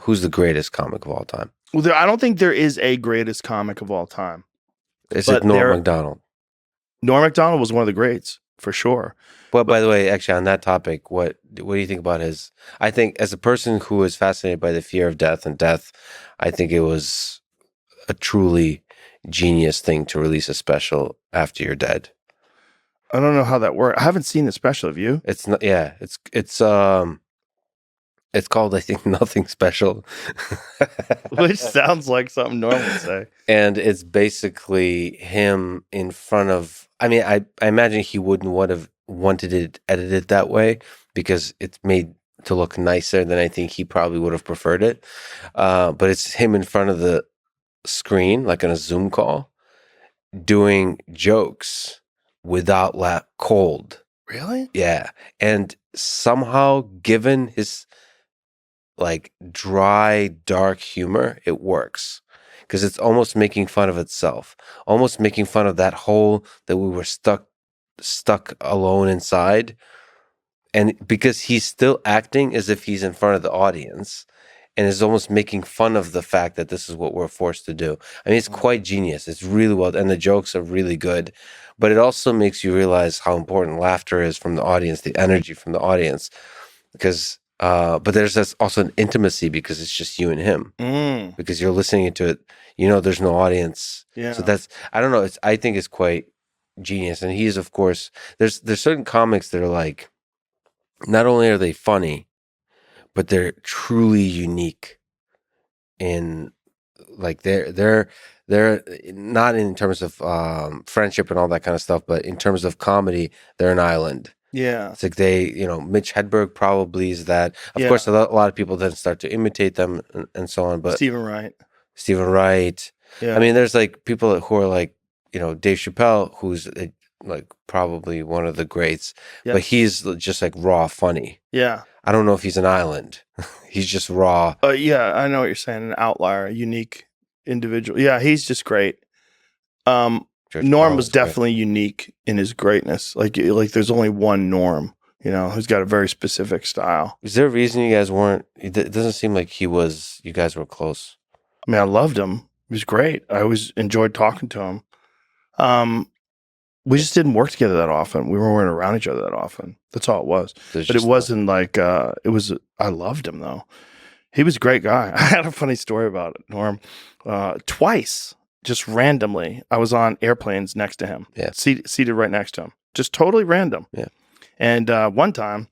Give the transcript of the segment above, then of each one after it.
who's the greatest comic of all time? Well, I don't think there is a greatest comic of all time. Is it Norm Macdonald? Norm Macdonald was one of the greats for sure. Well, by the way, actually, on that topic, what do you think about his? I think as a person who is fascinated by the fear of death and death, I think it was a truly genius thing to release a special after you're dead. I don't know how that works. I haven't seen the special. Have you? It's not. Yeah, it's called, I think, Nothing Special, Which sounds like something Norm would say. And it's basically him in front of. I mean, I imagine he wouldn't have wanted it edited that way because it's made to look nicer than I think he probably would have preferred it. But it's him in front of the screen, like on a Zoom call, doing jokes without cold. Really? Yeah. And somehow, given his like dry, dark humor, it works. Because it's almost making fun of itself. Almost making fun of that hole that we were stuck alone inside. And because he's still acting as if he's in front of the audience and is almost making fun of the fact that this is what we're forced to do. I mean, it's quite genius. It's really well, and the jokes are really good. But it also makes you realize how important laughter is from the audience, the energy from the audience. Because, but there's also an intimacy because it's just you and him. Because you're listening to it, there's no audience. Yeah. So I don't know. I think it's quite genius. And he's, of course, there's certain comics that are like, not only are they funny, but they're truly unique in like they're not in terms of friendship and all that kind of stuff, but in terms of comedy, they're an island. Yeah. It's like Mitch Hedberg probably is that. Of course, a lot of people then start to imitate them and so on. But Stephen Wright. Yeah. I mean, there's like people who are like, Dave Chappelle, who's like probably one of the greats, but he's just like raw funny. Yeah. I don't know if he's an island. He's just raw. Yeah, I know what you're saying. An outlier, a unique individual. Yeah, he's just great. Norm was definitely unique in his greatness. Like there's only one Norm, who's got a very specific style. Is there a reason you guys weren't? It doesn't seem like you guys were close. I mean, I loved him. He was great. I always enjoyed talking to him. We just didn't work together that often. We weren't around each other that often. That's all it was. But it wasn't like, I loved him though. He was a great guy. I had a funny story about it, Norm. Twice, just randomly, I was on airplanes next to him. Yeah. Seated right next to him. Just totally random. Yeah. And one time,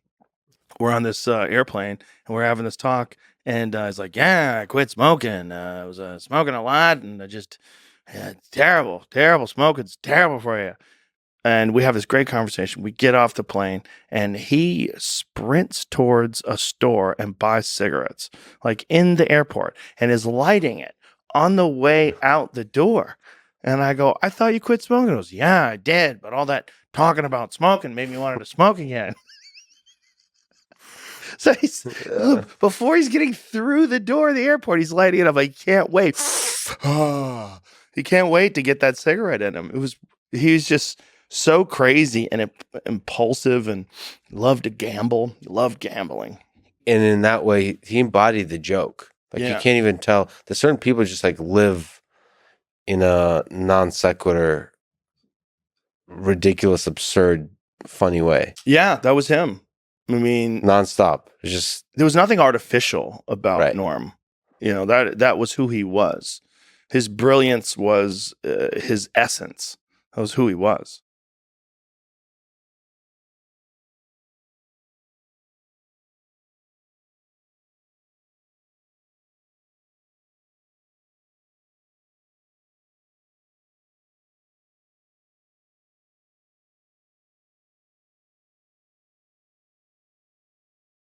we're on this airplane and we're having this talk. And he's like, yeah, I quit smoking. I was smoking a lot and it's terrible smoking. It's terrible for you. And we have this great conversation. We get off the plane and he sprints towards a store and buys cigarettes, like in the airport, and is lighting it on the way out the door. And I go, I thought you quit smoking. He goes, yeah, I did. But all that talking about smoking made me want to smoke again. So before he's getting through the door of the airport, he's lighting it up. I can't wait. He can't wait to get that cigarette in him. He was just so crazy and impulsive and loved to gamble. He loved gambling. And in that way, he embodied the joke. Like you can't even tell. There's certain people just like live in a non sequitur, ridiculous, absurd, funny way. Yeah, that was him. I mean, nonstop. It's just there was nothing artificial about Norm. That was who he was. His brilliance was his essence. That was who he was.